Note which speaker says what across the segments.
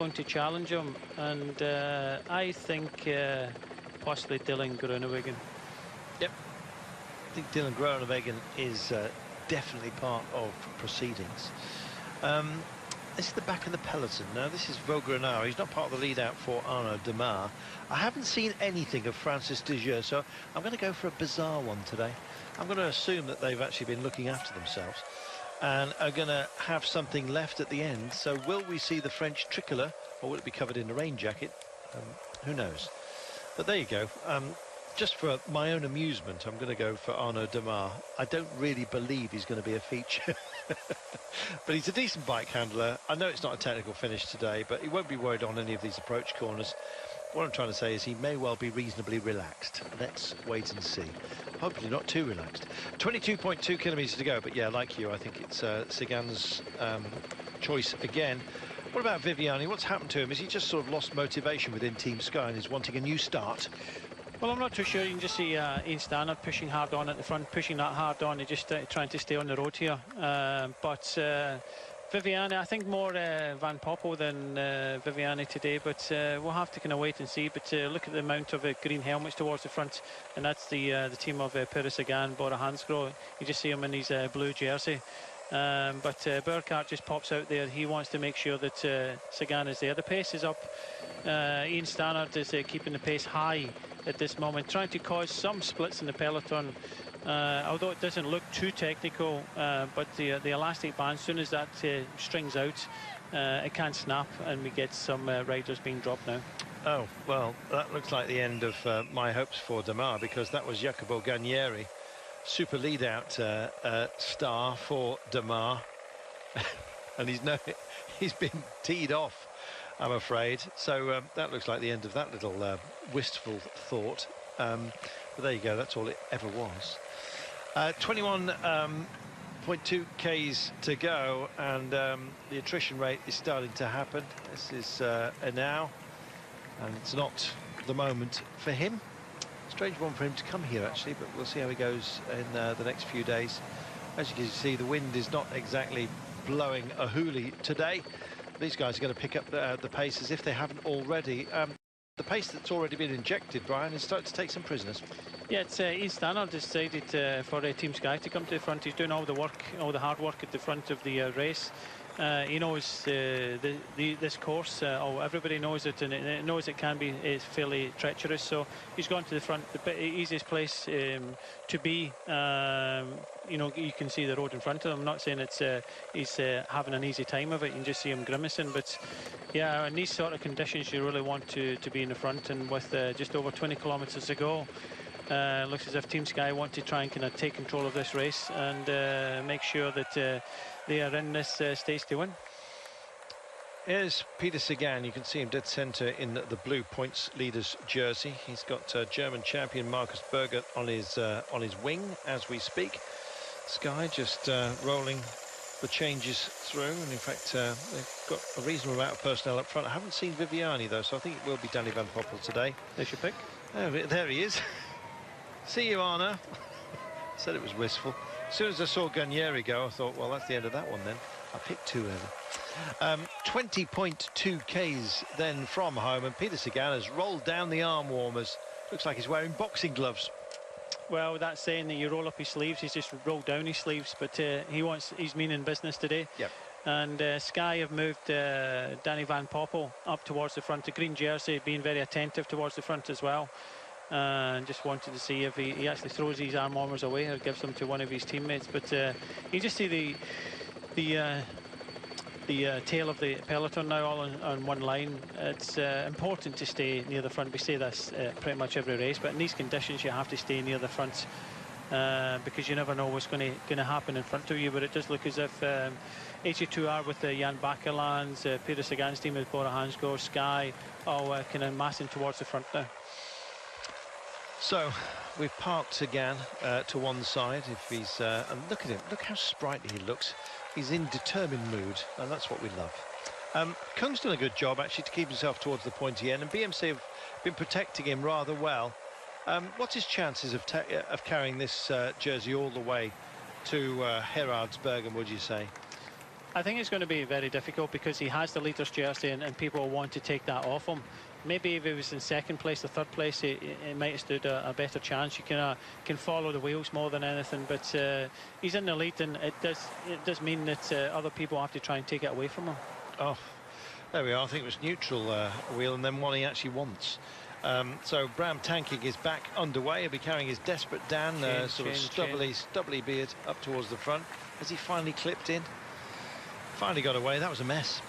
Speaker 1: going to challenge him, and I think possibly Dylan Groenewegen.
Speaker 2: Yep, I think Dylan Groenewegen is definitely part of proceedings. This is the back of the peloton. Now, this is Vaugrenard. He's not part of the lead-out for Arnaud Démare. I haven't seen anything of Francis Dejeux, so I'm going to go for a bizarre one today. I'm going to assume that they've actually been looking after themselves and are going to have something left at the end. So will we see the French tricolour, or will it be covered in a rain jacket? Who knows? But there you go. Just for my own amusement, I'm going to go for Arnaud Démare. I don't really believe he's going to be a feature. But he's a decent bike handler. I know it's not a technical finish today, but he won't be worried on any of these approach corners. What I'm trying to say is he may well be reasonably relaxed. Let's wait and see. Hopefully not too relaxed. 22.2 kilometres to go, but yeah, like you, I think it's Sagan's choice again. What about Viviani? What's happened to him? Has he just sort of lost motivation within Team Sky and is wanting a new start?
Speaker 1: Well, I'm not too sure. You can just see Ian Stannard pushing hard on at the front, pushing that hard on. He's just trying to stay on the road here. But Viviani, I think more Van Poppel than Viviani today, but we'll have to kind of wait and see. But look at the amount of green helmets towards the front, and that's the team of Peter Sagan, Bora Hansgrohe. You just see him in his blue jersey. But Burkhardt just pops out there. He wants to make sure that Sagan is there. The pace is up. Ian Stannard is keeping the pace high at this moment, trying to cause some splits in the peloton, although it doesn't look too technical, but the elastic band, as soon as that strings out, it can snap, and we get some riders being dropped now.
Speaker 2: Oh, well, that looks like the end of my hopes for Démare, because that was Jacopo Guarnieri, super lead-out star for Démare, and he's been teed off, I'm afraid. So that looks like the end of that little wistful thought. But there you go, that's all it ever was. 21.2 Ks to go, and the attrition rate is starting to happen. This is a now, and it's not the moment for him. Strange one for him to come here, actually, but we'll see how he goes in the next few days. As you can see, the wind is not exactly blowing a hoolie today. These guys are going to pick up the pace as if they haven't already. The pace that's already been injected, Brian, is starting to take some prisoners.
Speaker 1: Yeah, it's Ian Stannard decided for Team Sky to come to the front. He's doing all the work, all the hard work at the front of the race. He knows this course. Everybody knows it, and it knows it can be fairly treacherous. So he's gone to the front, the easiest place to be. You know, you can see the road in front of him. I'm not saying it's he's having an easy time of it. You can just see him grimacing. But yeah, in these sort of conditions, you really want to be in the front. And with just over 20 kilometres to go, looks as if Team Sky want to try and kind of take control of this race and make sure that they are in this stage to win.
Speaker 2: Here's Peter Sagan. You can see him dead centre in the blue points leaders jersey. He's got German champion Markus Berger on his wing as we speak. Sky just rolling the changes through, and in fact they've got a reasonable amount of personnel up front. I haven't seen Viviani though, so I think it will be Danny Van Poppel today.
Speaker 1: There's your pick.
Speaker 2: Oh, there he is. See you, Arna. Said it was wistful. As soon as I saw Guarnieri go, I thought, well, that's the end of that one then. I picked two early. 20.2 Ks then from home, and Peter Sagan has rolled down the arm warmers. Looks like he's wearing boxing gloves.
Speaker 1: Well, that's saying that you roll up his sleeves. He's just rolled down his sleeves, but he's meaning business today.
Speaker 2: Yep.
Speaker 1: And Sky have moved Danny Van Poppel up towards the front. The green jersey being very attentive towards the front as well. And just wanted to see if he actually throws these arm warmers away or gives them to one of his teammates. But you just see the tail of the peloton now all on one line. It's important to stay near the front. We say this pretty much every race, but in these conditions you have to stay near the front because you never know what's going to happen in front of you. But it does look as if AG2R with Jan Bakelands, Peter Sagan's team with Bora Hansgrohe, Sky, all kind of massing towards the front now.
Speaker 2: So we've parked Sagan to one side. If he's and look at him, look how sprightly he looks. He's in determined mood, and that's what we love. Kung's done a good job actually to keep himself towards the pointy end, and BMC have been protecting him rather well. What's his chances of carrying this jersey all the way to Gerardsbergen, would you say?
Speaker 1: I think it's going to be very difficult because he has the leader's jersey and people want to take that off him. Maybe if he was in second place or third place, he might have stood a better chance. You can follow the wheels more than anything, but he's in the lead, and it does mean that other people have to try and take it away from him.
Speaker 2: Oh, there we are. I think it was neutral wheel and then one he actually wants. So Bram Tankig is back underway. He'll be carrying his Desperate Dan, sort of stubbly beard up towards the front. Has he finally clipped in? Finally got away. That was a mess.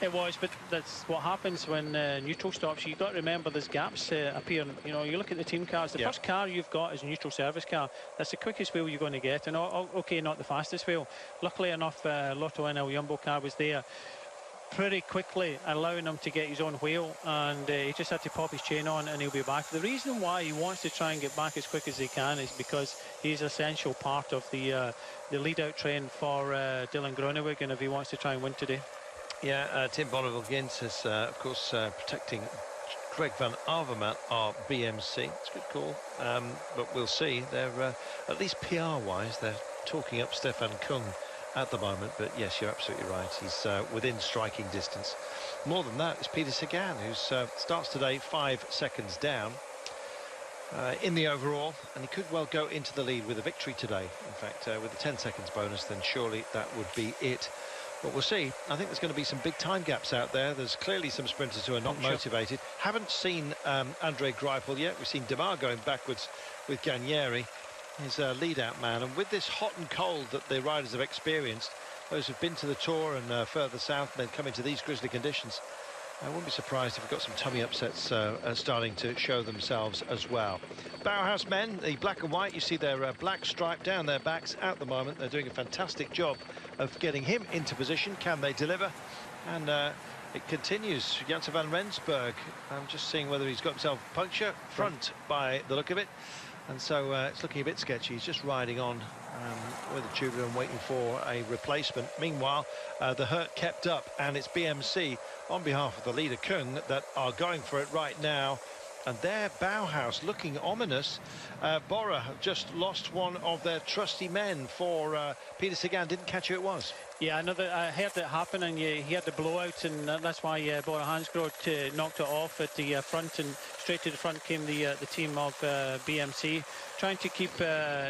Speaker 1: It was, but that's what happens when neutral stops. You've got to remember there's gaps appear. You know, you look at the team cars. The first car you've got is a neutral service car. That's the quickest wheel you're going to get, and okay, not the fastest wheel. Luckily enough, Lotto and El Jumbo car was there pretty quickly, allowing him to get his own wheel, and he just had to pop his chain on and he'll be back. The reason why he wants to try and get back as quick as he can is because he's an essential part of the lead-out train for Dylan Groenewegen if he wants to try and win today.
Speaker 2: Yeah, Tim Bonneville-Gins is, of course, protecting Greg van Avermaet, our BMC. It's a good call, but we'll see. They're, at least PR-wise, they're talking up Stefan Kung at the moment, but yes, you're absolutely right. He's within striking distance. More than that, it's Peter Sagan, who starts today 5 seconds down in the overall, and he could well go into the lead with a victory today. In fact, with a 10 seconds bonus, then surely that would be it. But we'll see. I think there's going to be some big time gaps out there. There's clearly some sprinters who are not motivated. Haven't seen Andre Greipel yet. We've seen Demar going backwards with Gagneri, his lead-out man. And with this hot and cold that the riders have experienced, those who've been to the Tour and further south and then come into these grisly conditions, I wouldn't be surprised if we've got some tummy upsets starting to show themselves as well. Bauhaus men, the black and white, you see their black stripe down their backs at the moment. They're doing a fantastic job of getting him into position. Can they deliver? And it continues. Janssen van Rensburg, I'm just seeing whether he's got himself puncture front by the look of it. And so it's looking a bit sketchy. He's just riding on with a tubular and waiting for a replacement. Meanwhile, the hurt kept up, and it's BMC on behalf of the leader Kung that are going for it right now. And there, Bauhaus looking ominous. Bora have just lost one of their trusty men for Peter Sagan. Didn't catch who it was. Yeah,
Speaker 1: I heard it happen, and he had the blowout, and that's why Bora Hansgrohe knocked it off at the front, and straight to the front came the team of BMC, trying to keep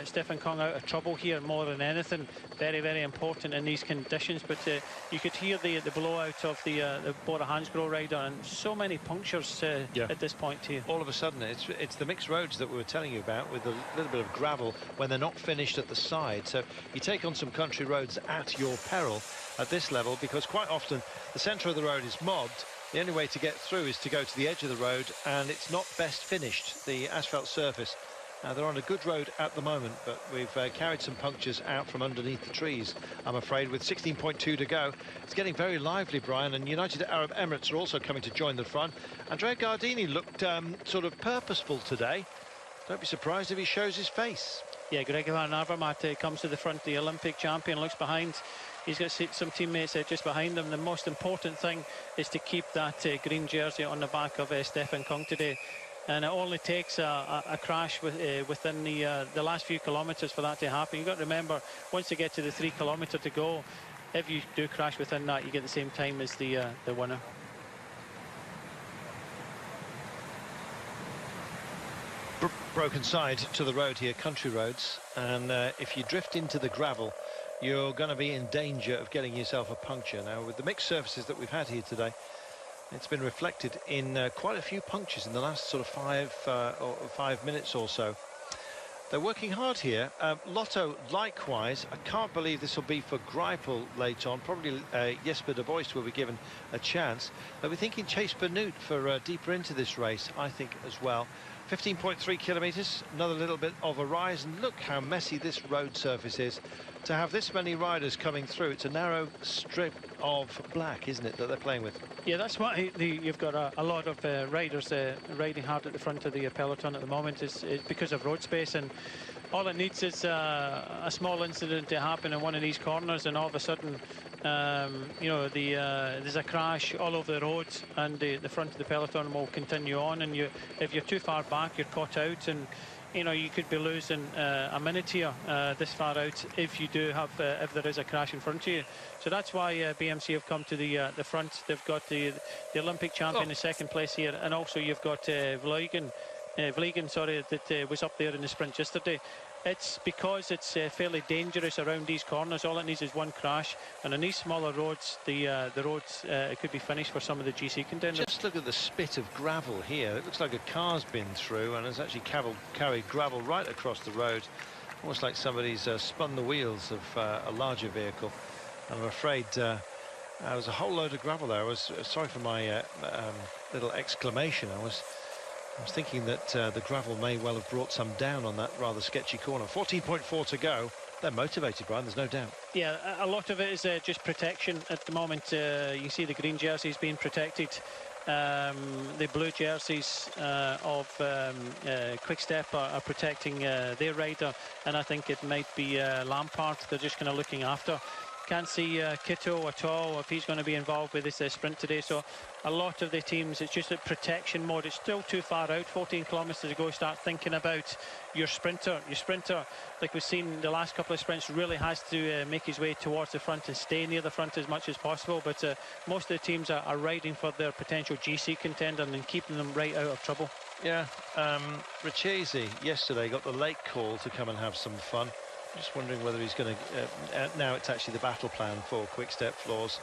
Speaker 1: Stefan Kung out of trouble here more than anything. Very, very important in these conditions. But you could hear the blowout of the Bora Hansgrohe rider, and so many punctures at this point here.
Speaker 2: All of a sudden, it's the mixed roads that we were telling you about, with a little bit of gravel when they're not finished at the side. So you take on some country roads at your peril at this level, because quite often the centre of the road is mobbed. The only way to get through is to go to the edge of the road, and it's not best finished, the asphalt surface. They're on a good road at the moment, but we've carried some punctures out from underneath the trees, I'm afraid, with 16.2 to go. It's getting very lively, Brian, and United Arab Emirates are also coming to join the front. Andrea Gardini looked sort of purposeful today. Don't be surprised if he shows his face.
Speaker 1: Yeah, Greg van Avermaet comes to the front, the Olympic champion, looks behind. He's got some teammates just behind him. The most important thing is to keep that green jersey on the back of Stefan Kung today. And it only takes a crash within the last few kilometres for that to happen. You've got to remember, once you get to the 3 kilometre to go, if you do crash within that, you get the same time as the winner.
Speaker 2: Broken side to the road here, country roads, and if you drift into the gravel, you're going to be in danger of getting yourself a puncture. Now, with the mixed surfaces that we've had here today, it's been reflected in quite a few punctures in the last sort of 5 minutes or so. They're working hard here. Lotto, likewise. I can't believe this will be for Greipel late on. Probably Jesper de Boist will be given a chance. They'll be thinking Chase Benoot for deeper into this race, I think, as well. 15.3 kilometres, another little bit of a rise, and look how messy this road surface is. To have this many riders coming through, it's a narrow strip of black, isn't it, that they're playing with?
Speaker 1: Yeah, that's why you've got a lot of riders riding hard at the front of the peloton at the moment. Is because of road space, and all it needs is a small incident to happen in one of these corners, and all of a sudden, you know, there's a crash all over the roads, and the front of the peloton will continue on, and if you're too far back, you're caught out, and you know, you could be losing a minute here this far out if you do have if there is a crash in front of you. So that's why BMC have come to the front. They've got the Olympic champion in second place here, and also you've got Vliegen, sorry, that was up there in the sprint yesterday. It's because it's fairly dangerous around these corners. All it needs is one crash, and on these smaller roads, the roads it could be finished for some of the GC contenders.
Speaker 2: Just look at the spit of gravel here. It looks like a car's been through and has actually carried gravel right across the road, almost like somebody's spun the wheels of a larger vehicle. And I'm afraid there was a whole load of gravel there. I was sorry for my little exclamation. I was thinking that the gravel may well have brought some down on that rather sketchy corner. 14.4 to go. They're motivated, Brian, there's no doubt. Yeah,
Speaker 1: a lot of it is just protection at the moment. You see the green jerseys being protected. The blue jerseys of Quick Step are protecting their rider, and I think it might be Lampard they're just kind of looking after. Can't see Kitto at all if he's going to be involved with this sprint today. So a lot of the teams, it's just a protection mode. It's still too far out, 14 kilometres to go. Start thinking about your sprinter. Your sprinter, like we've seen the last couple of sprints, really has to make his way towards the front and stay near the front as much as possible. But most of the teams are riding for their potential GC contender and keeping them right out of trouble.
Speaker 2: Yeah, Richese yesterday got the late call to come and have some fun. Just wondering whether he's going to now it's actually the battle plan for Quick Step Floors,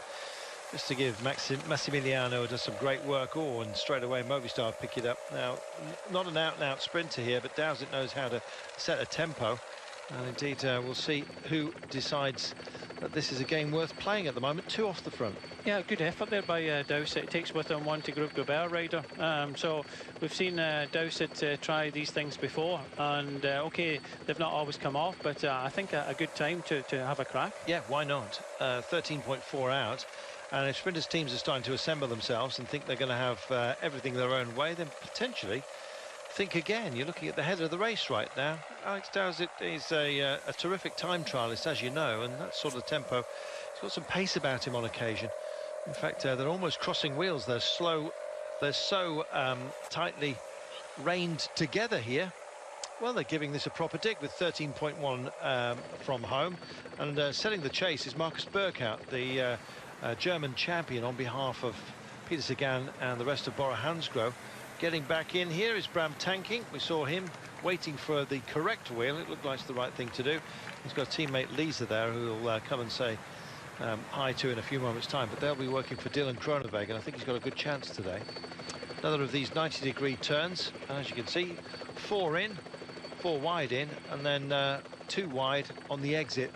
Speaker 2: just to give Massimiliano does some great work. Oh, and straight away Movistar pick it up. Now not an out-and-out sprinter here, but Dowsett knows how to set a tempo, and indeed we'll see who decides that this is a game worth playing at the moment. 2 off the front.
Speaker 1: Yeah, good effort there by Dowsett. It takes with him one to Group Gobert rider. So we've seen Dowsett try these things before, and okay, they've not always come off, but I think a good time to have a crack.
Speaker 2: Yeah, why not? 13.4 out, and if sprinters teams are starting to assemble themselves and think they're going to have everything their own way, then potentially think again. You're looking at the head of the race right now. Alex Dowsett is a terrific time trialist, as you know, and that sort of tempo. He's got some pace about him on occasion. In fact, they're almost crossing wheels. They're slow. They're so tightly reined together here. Well, they're giving this a proper dig with 13.1 from home. And setting the chase is Markus Burkhardt, the German champion, on behalf of Peter Sagan and the rest of Bora Hansgrohe. Getting back in here is Bram Tankink. We saw him waiting for the correct wheel. It looked like it's the right thing to do. He's got a teammate Lisa there who will come and say hi to in a few moments' time. But they'll be working for Dylan Groenewegen, and I think he's got a good chance today. Another of these 90-degree turns, and as you can see, 4 in, 4 wide in, and then 2 wide on the exit.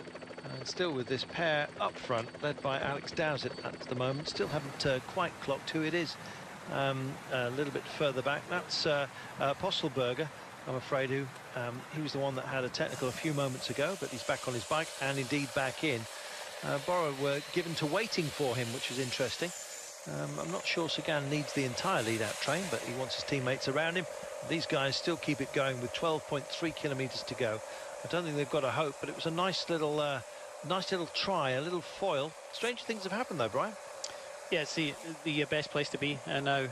Speaker 2: And still with this pair up front, led by Alex Dowsett at the moment. Still haven't quite clocked who it is. A little bit further back, that's Postelberger, I'm afraid, who he was the one that had a technical a few moments ago, but he's back on his bike and indeed back in. Bora were given to waiting for him, which was interesting. I'm not sure Sagan needs the entire lead-out train, but he wants his teammates around him. These guys still keep it going with 12.3 kilometres to go. I don't think they've got a hope, but it was a nice little try, a little foil. Strange things have happened though, Brian.
Speaker 1: Yeah, it's the best place to be now.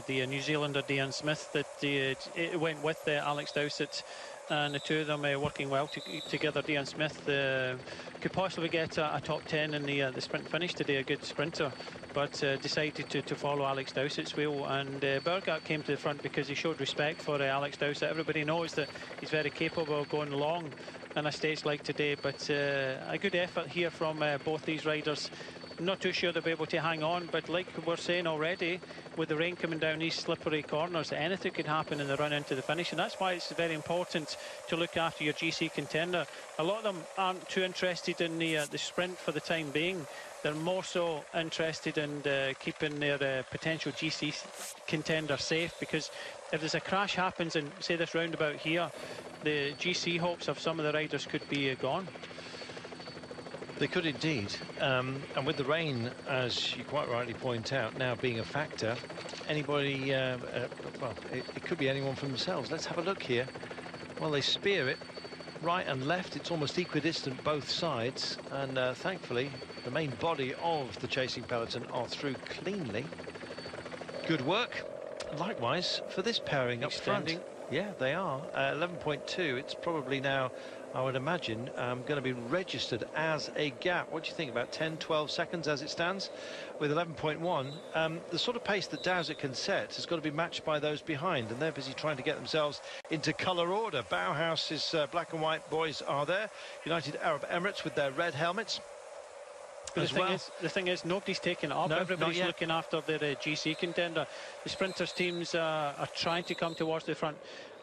Speaker 1: The New Zealander Dean Smith, that it went with Alex Dowsett, and the two of them working well together. Dean Smith could possibly get a top 10 in the sprint finish today, a good sprinter, but decided to follow Alex Dowsett's wheel. And Burkhardt came to the front because he showed respect for Alex Dowsett. Everybody knows that he's very capable of going long on a stage like today, but a good effort here from both these riders. Not too sure they'll be able to hang on, but like we're saying already, with the rain coming down these slippery corners, anything could happen in the run into the finish, and that's why it's very important to look after your GC contender. A lot of them aren't too interested in the sprint for the time being. They're more so interested in keeping their potential GC contender safe, because if there's a crash happens in, say, this roundabout here, the GC hopes of some of the riders could be gone.
Speaker 2: They could indeed, and with the rain, as you quite rightly point out, now being a factor, anybody, well, it could be anyone from themselves. Let's have a look here. Well, they spear it right and left. It's almost equidistant both sides, and thankfully the main body of the chasing peloton are through cleanly. Good work. Likewise for this pairing up front. Yeah, they are. 11.2. It's probably now, I would imagine, going to be registered as a gap. What do you think, about 10, 12 seconds as it stands? With 11.1, the sort of pace that Dowsett can set has got to be matched by those behind, and they're busy trying to get themselves into colour order. Bauhaus's black and white boys are there. United Arab Emirates with their red helmets.
Speaker 1: But the thing is, nobody's taking it up.
Speaker 2: No,
Speaker 1: everybody's looking after their GC contender. The sprinters teams are trying to come towards the front,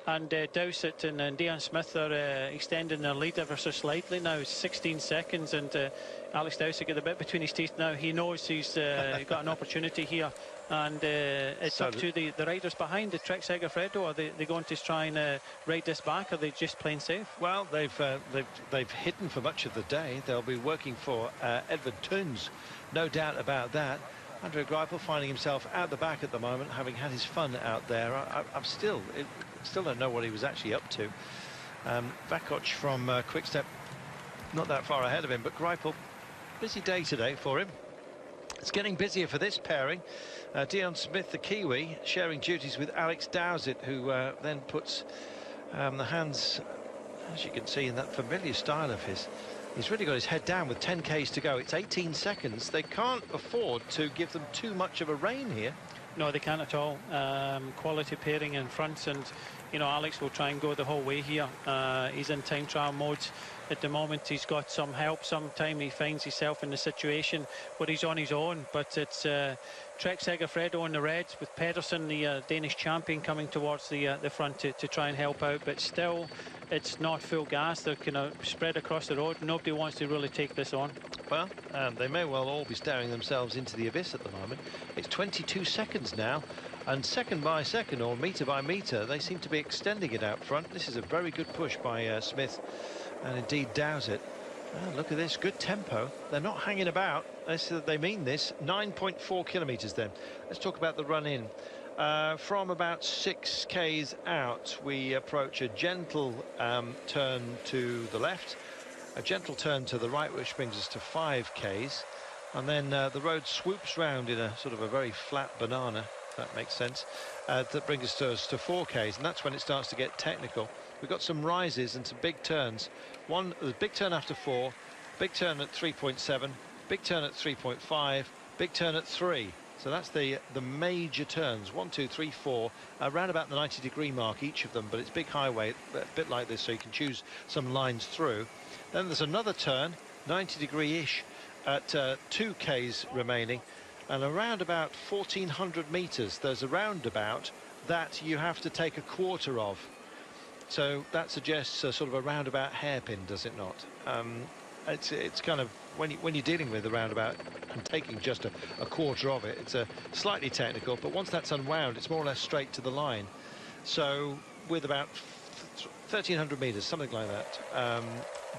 Speaker 1: and Dowsett and Dean Smith are extending their lead ever so slightly now. 16 seconds, and Alex Dowsett got a bit between his teeth now. He knows he's got an opportunity here, and it's up to the riders behind. The Trek Segafredo, are they going to try and ride this back, or are they just playing safe?
Speaker 2: Well, they've hidden for much of the day. They'll be working for Edward Toons, no doubt about that. Andrea Greipel finding himself out the back at the moment, having had his fun out there. I'm still don't know what he was actually up to. Vakoc from Quickstep, not that far ahead of him, but Greipel, busy day today for him. It's getting busier for this pairing. Dean Smith, the Kiwi, sharing duties with Alex Dowsett, who then puts the hands, as you can see, in that familiar style of his. He's really got his head down with 10 Ks to go. It's 18 seconds. They can't afford to give them too much of a rein here.
Speaker 1: No, they can't at all. Quality pairing in front, and you know, Alex will try and go the whole way here. He's in time trial mode at the moment. He's got some help. Sometime he finds himself in the situation where he's on his own, but it's Trek Segafredo on the red with Pedersen, the Danish champion, coming towards the front to try and help out, but still it's not full gas. They're kind of spread across the road. Nobody wants to really take this on.
Speaker 2: Well, they may well all be staring themselves into the abyss at the moment. It's 22 seconds now, and second by second, or metre by metre, they seem to be extending it out front. This is a very good push by Smith, and indeed Dowsett. Oh, look at this, good tempo. They're not hanging about. They mean this. 9.4 kilometres then. Let's talk about the run-in. From about 6 Ks out, we approach a gentle turn to the left, a gentle turn to the right, which brings us to 5 Ks, and then the road swoops round in a sort of a very flat banana, if that makes sense. That brings us to 4 Ks, and that's when it starts to get technical. We've got some rises and some big turns. One, the big turn after 4, big turn at 3.7, big turn at 3.5, big turn at 3. So that's the major turns, 1, 2, 3, 4, around about the 90-degree mark, each of them, but it's big highway, a bit like this, so you can choose some lines through. Then there's another turn, 90-degree-ish, at 2 Ks remaining, and around about 1,400 metres, there's a roundabout that you have to take a quarter of. So that suggests a sort of a roundabout hairpin, does it not? It's kind of, when you're dealing with a roundabout and taking just a quarter of it, it's a slightly technical, but once that's unwound, it's more or less straight to the line. So with about 1,300 metres, something like that,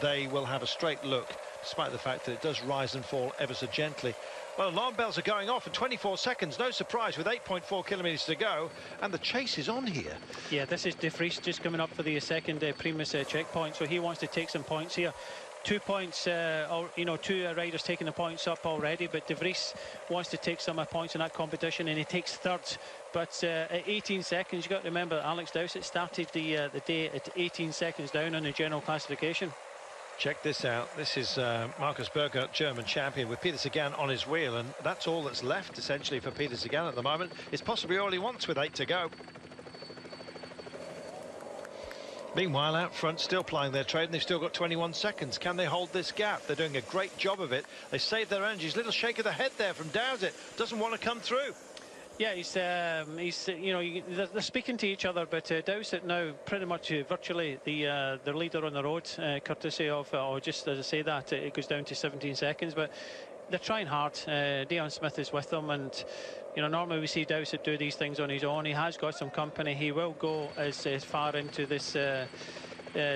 Speaker 2: they will have a straight look, despite the fact that it does rise and fall ever so gently. Well, alarm bells are going off in 24 seconds, no surprise, with 8.4 kilometres to go, and the chase is on here. Yeah,
Speaker 1: this is De Vries just coming up for the second Primus checkpoint, so he wants to take some points here. 2 points, you know, 2 riders taking the points up already, but De Vries wants to take some points in that competition, and he takes third. But at 18 seconds, you've got to remember, Alex Dowsett started the day at 18 seconds down on the general classification.
Speaker 2: Check this out. This is Markus Berger, German champion, with Peter Sagan on his wheel, and that's all that's left, essentially, for Peter Sagan at the moment. It's possibly all he wants with 8 to go. Meanwhile, out front, still plying their trade, and they've still got 21 seconds. Can they hold this gap? They're doing a great job of it. They save their energies. Little shake of the head there from Dowsett. Doesn't want to come through.
Speaker 1: Yeah, he's you know, they're speaking to each other, but Dowsett now pretty much virtually the leader on the road, courtesy of, or just as I say that, it goes down to 17 seconds, but they're trying hard. Dean Smith is with them, and you know, normally we see Dowsett do these things on his own. He has got some company. He will go as far into this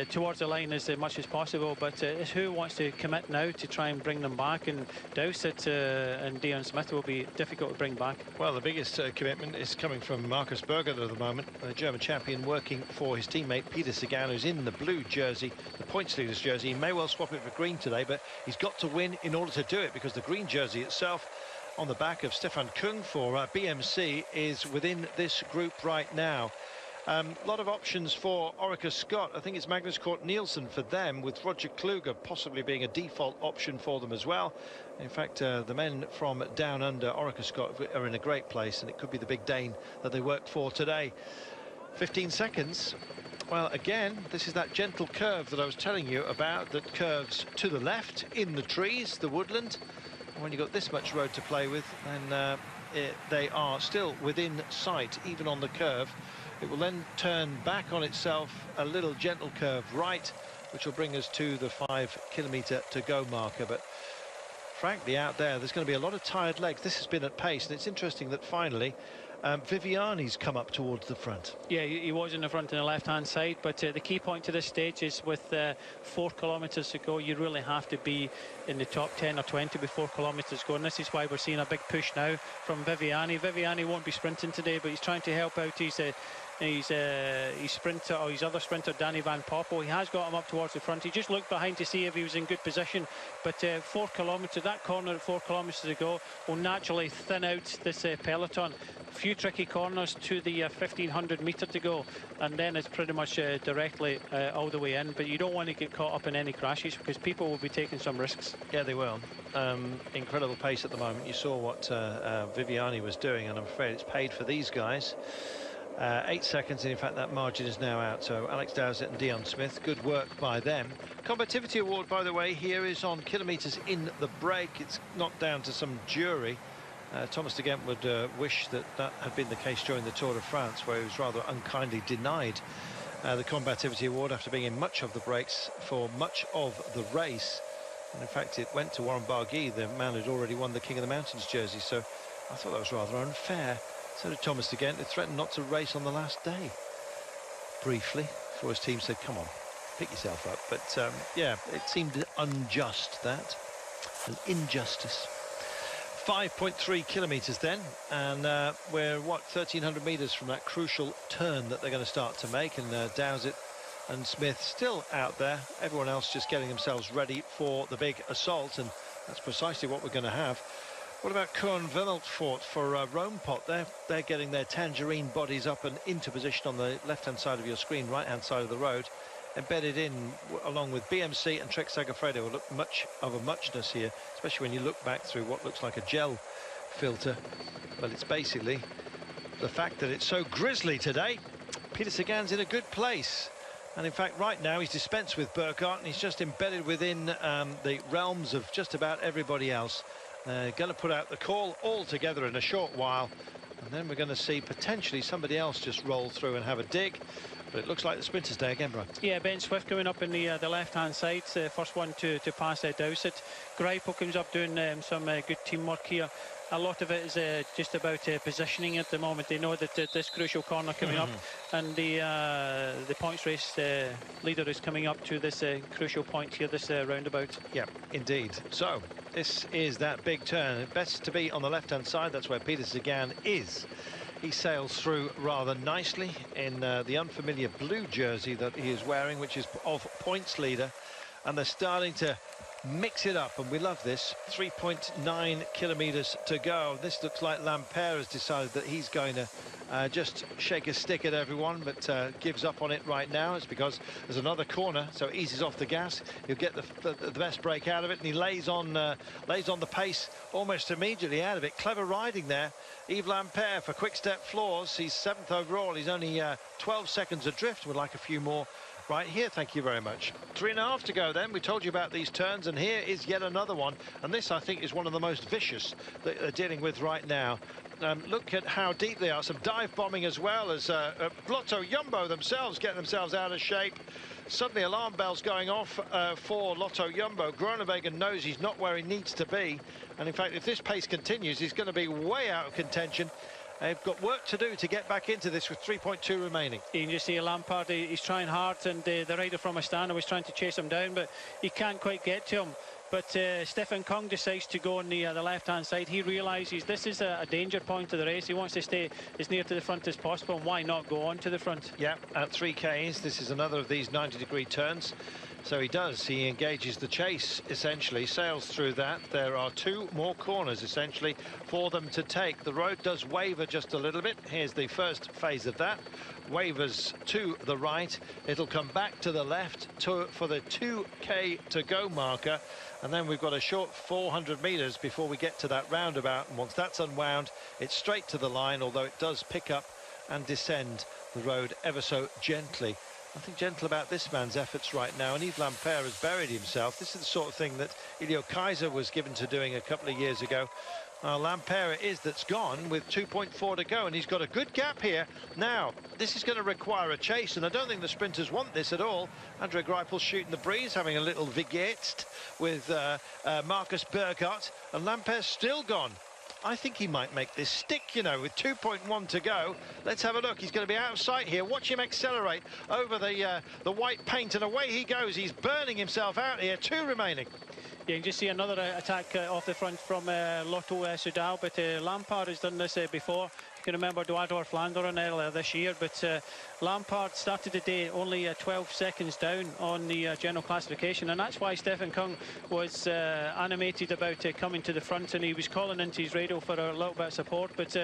Speaker 1: towards the line as much as possible, but it's who wants to commit now to try and bring them back, and Dowsett and Dean Smith will be difficult to bring back.
Speaker 2: Well, the biggest commitment is coming from Markus Berger at the moment, the German champion, working for his teammate Peter Sagan, who's in the blue jersey, the points leaders jersey. He may well swap it for green today, but he's got to win in order to do it, because the green jersey itself, on the back of Stefan Kung for BMC, is within this group right now. A lot of options for Orica Scott. I think it's Magnus Cort Nielsen for them, with Roger Kluger possibly being a default option for them as well. In fact, the men from down under Orica Scott are in a great place, and it could be the big Dane that they work for today. 15 seconds. Well, again, this is that gentle curve that I was telling you about, that curves to the left in the trees, the woodland. And when you've got this much road to play with, then they are still within sight, even on the curve. It will then turn back on itself, a little gentle curve right, which will bring us to the 5 kilometre to go marker. But frankly, out there's going to be a lot of tired legs. This has been at pace, and it's interesting that finally Viviani's come up towards the front.
Speaker 1: Yeah, he was in the front on the left-hand side, but the key point to this stage is with 4 kilometres to go, you really have to be in the top 10 or 20 with 4 kilometres to go, and this is why we're seeing a big push now from Viviani. Viviani won't be sprinting today, but he's trying to help out his sprinter, or his other sprinter, Danny Van Poppel. He has got him up towards the front. He just looked behind to see if he was in good position, but 4 kilometres, that corner at 4 kilometres to go will naturally thin out this peloton. A few tricky corners to the 1500 metre to go, and then it's pretty much directly all the way in. But you don't want to get caught up in any crashes, because people will be taking some risks.
Speaker 2: Yeah, they will. Incredible pace at the moment. You saw what Viviani was doing, and I'm afraid it's paid for these guys. 8 seconds, and in fact that margin is now out. So Alex Dowsett and Dion Smith, good work by them. Combativity award, by the way, here is on kilometres in the break. It's not down to some jury. Thomas de Gendt would wish that that had been the case during the Tour de France, where he was rather unkindly denied the combativity award after being in much of the breaks for much of the race. And in fact it went to Warren Barguil, the man who'd already won the King of the Mountains jersey. So I thought that was rather unfair. So did Thomas de Gendt, who threatened not to race on the last day. Briefly, before his team said, come on, pick yourself up. But yeah, it seemed unjust, that. An injustice. 5.3 kilometres then, and we're, what, 1,300 metres from that crucial turn that they're going to start to make, and Dowsett and Smith still out there. Everyone else just getting themselves ready for the big assault, and that's precisely what we're going to have. What about Koen Vilmelfort for Roompot? They're getting their tangerine bodies up and into position on the left-hand side of your screen, right-hand side of the road, embedded in along with BMC and Trek Segafredo. Will look much of a muchness here, especially when you look back through what looks like a gel filter. But it's basically the fact that it's so grisly today. Peter Sagan's in a good place. And in fact, right now, he's dispensed with Burkhardt, and he's just embedded within the realms of just about everybody else. Going to put out the call all together in a short while, and then we're going to see potentially somebody else just roll through and have a dig. But it looks like the Sprinters' day again, Brian. Yeah, Ben Swift coming up in the left-hand side, first one to pass Dowsett. Greipel comes up doing some good teamwork here. A lot of it is just about positioning at the moment. They know that this crucial corner coming up, and the points race leader is coming up to this crucial point here, this roundabout. Yeah, indeed. So this is that big turn. Best to be on the left-hand side. That's where Peter Sagan is. He sails through rather nicely in the unfamiliar blue jersey that he is wearing, which is of points leader, and they're starting to mix it up, and we love this. 3.9 kilometres to go. This looks like Lampere has decided that he's going to just shake a stick at everyone, but gives up on it right now. It's because there's another corner, so eases off the gas. He'll get the best break out of it, and he lays on the pace almost immediately out of it. Clever riding there. Yves Lampere for Quick Step Floors. He's 7th overall. He's only 12 seconds adrift. Would like a few more right here. Thank you very much. 3.5 to go then. We told you about these turns, and here is yet another one, and this I think is one of the most vicious that they're dealing with right now. Look at how deep they are. Some dive bombing as well as Lotto Jumbo themselves getting themselves out of shape. Suddenly alarm bells going off for Lotto Jumbo. Groenewegen knows he's not where he needs to be, and in fact if this pace continues he's going to be way out of contention. They've got work to do to get back into this with 3.2 remaining. You can just see Lampard, he's trying hard, and the rider from Astana was trying to chase him down, but he can't quite get to him. But Stefan Kung decides to go on the left-hand side. He realises this is a danger point of the race. He wants to stay as near to the front as possible, and why not go on to the front? Yeah, at 3Ks, this is another of these 90-degree turns. So he does. He engages the chase, essentially, sails through that. There are 2 more corners, essentially, for them to take. The road does waver just a little bit. Here's the first phase of that. Wavers to the right. It'll come back to the left for the 2K to go marker. And then we've got a short 400 metres before we get to that roundabout. And once that's unwound, it's straight to the line, although it does pick up and descend the road ever so gently. Nothing gentle about this man's efforts right now, and Yves Lampaert has buried himself. This is the sort of thing that Ilio Kaiser was given to doing a couple of years ago. Lampaert it is that's gone with 2.4 to go, and he's got a good gap here. Now, this is going to require a chase, and I don't think the sprinters want this at all. Andre Greipel shooting the breeze, having a little vignette with Marcus Burghardt, and Lampert's still gone. I think he might make this stick, you know, with 2.1 to go. Let's have a look. He's going to be out of sight here. Watch him accelerate over the white paint, and away he goes. He's burning himself out here. 2 remaining.
Speaker 1: Yeah, you can just see another attack off the front from Lotto Soudal, but Lampaert has done this before. You can remember Eduardo Flandern earlier this year, but Lampaert started the day only 12 seconds down on the general classification, and that's why Stefan Kung was animated about coming to the front, and he was calling into his radio for a little bit of support. But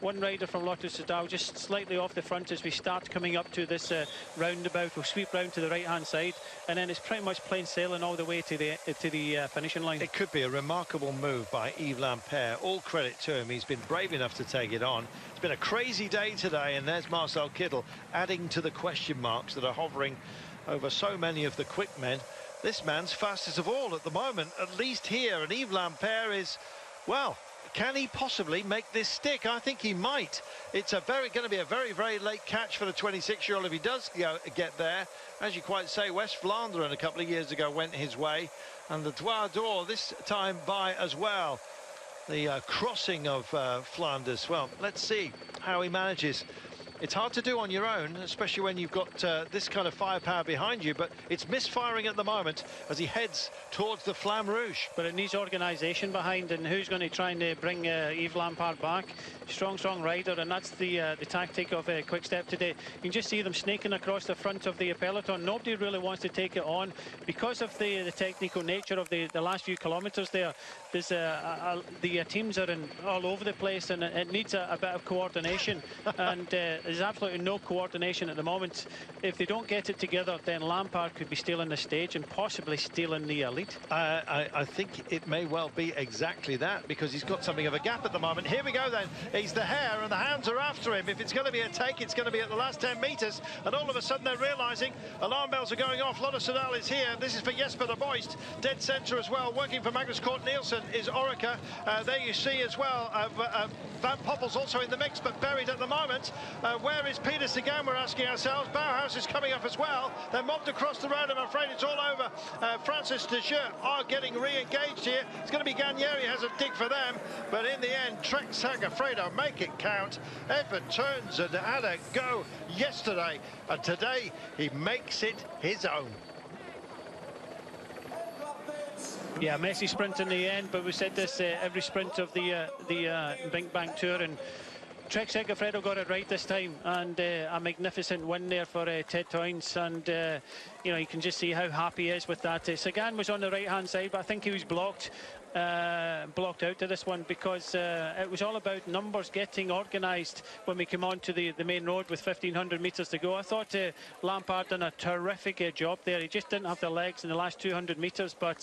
Speaker 1: one rider from Lotto Soudal just slightly off the front as we start coming up to this roundabout. We'll sweep round to the right-hand side, and then it's pretty much plain sailing all the way to the finishing line.
Speaker 2: It could be a remarkable move by Yves Lampaert. All credit to him. He's been brave enough to take it on. It's been a crazy day today, and there's Marcel Kittel adding to the question marks that are hovering over so many of the quick men. This man's fastest of all at the moment, at least here, and Yves Lampaert is, well, can he possibly make this stick? I think he might. It's going to be a very, very late catch for the 26-year-old if he does get there. As you quite say, West Flandern a couple of years ago went his way, and the Trois d'Or this time by as well. The crossing of Flanders. Well, let's see how he manages. It's hard to do on your own, especially when you've got this kind of firepower behind you, but it's misfiring at the moment as he heads towards the Flamme Rouge.
Speaker 1: But it needs organisation behind, and who's going to try and bring Yves Lampaert back? Strong rider, and that's the tactic of Quick Step today. You can just see them snaking across the front of the peloton. Nobody really wants to take it on because of the technical nature of the last few kilometres there. There's the teams are in all over the place, and it needs a bit of coordination, and there's absolutely no coordination at the moment. If they don't get it together, then Lampaert could be stealing the stage and possibly stealing the lead.
Speaker 2: I think it may well be exactly that, because he's got something of a gap at the moment. Here we go then. He's the hare, and the hounds are after him. If it's going to be a take, it's going to be at the last 10 metres, and all of a sudden they're realising alarm bells are going off. Lotto Soudal is here. This is for Jesper de Boist, dead centre as well. Working for Magnus Cort Nielsen is Orica. There you see as well Van Poppel's also in the mix, but buried at the moment. Where is Peter Sagan, we're asking ourselves. Bauhaus is coming up as well. They're mobbed across the road. I'm afraid it's all over. Francis de Jeux are getting re-engaged here. It's going to be Ganieri has a dig for them, but in the end, Trek Segafredo make it count. Edward Turns and had a go yesterday, and today he makes it his own.
Speaker 1: Yeah, messy sprint in the end, but we said this every sprint of the BinckBank Tour, and Trek Segafredo got it right this time, and a magnificent win there for Ted Toynes, and you know, you can just see how happy he is with that. Sagan was on the right-hand side, but I think he was blocked out to this one, because it was all about numbers getting organised when we come on to the main road with 1,500 metres to go. I thought Lampaert done a terrific job there. He just didn't have the legs in the last 200 metres, but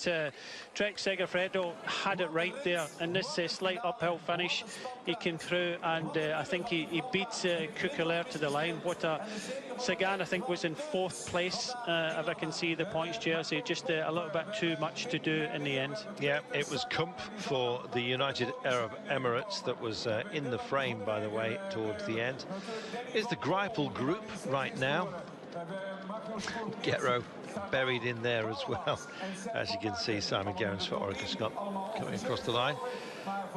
Speaker 1: Trek Segafredo had it right there. In this slight uphill finish, he came through, and I think he beats Kukeler to the line. Sagan, I think, was in 4th place, if I can see the points jersey. Just a little bit too much to do in the end.
Speaker 2: Yeah, it was Kump for the United Arab Emirates that was in the frame, by the way, towards the end. Is the Greipel group right now. Guerrero buried in there as well. As you can see, Simon Gerrans for Orica Scott coming across the line.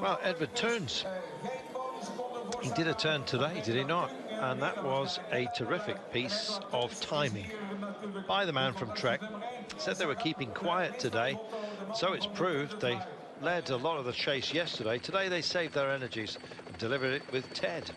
Speaker 2: Well, Edward Turns. He did a turn today, did he not? And that was a terrific piece of timing by the man from Trek. Said they were keeping quiet today, so it's proved. They led a lot of the chase yesterday. Today they saved their energies and delivered it with Ted.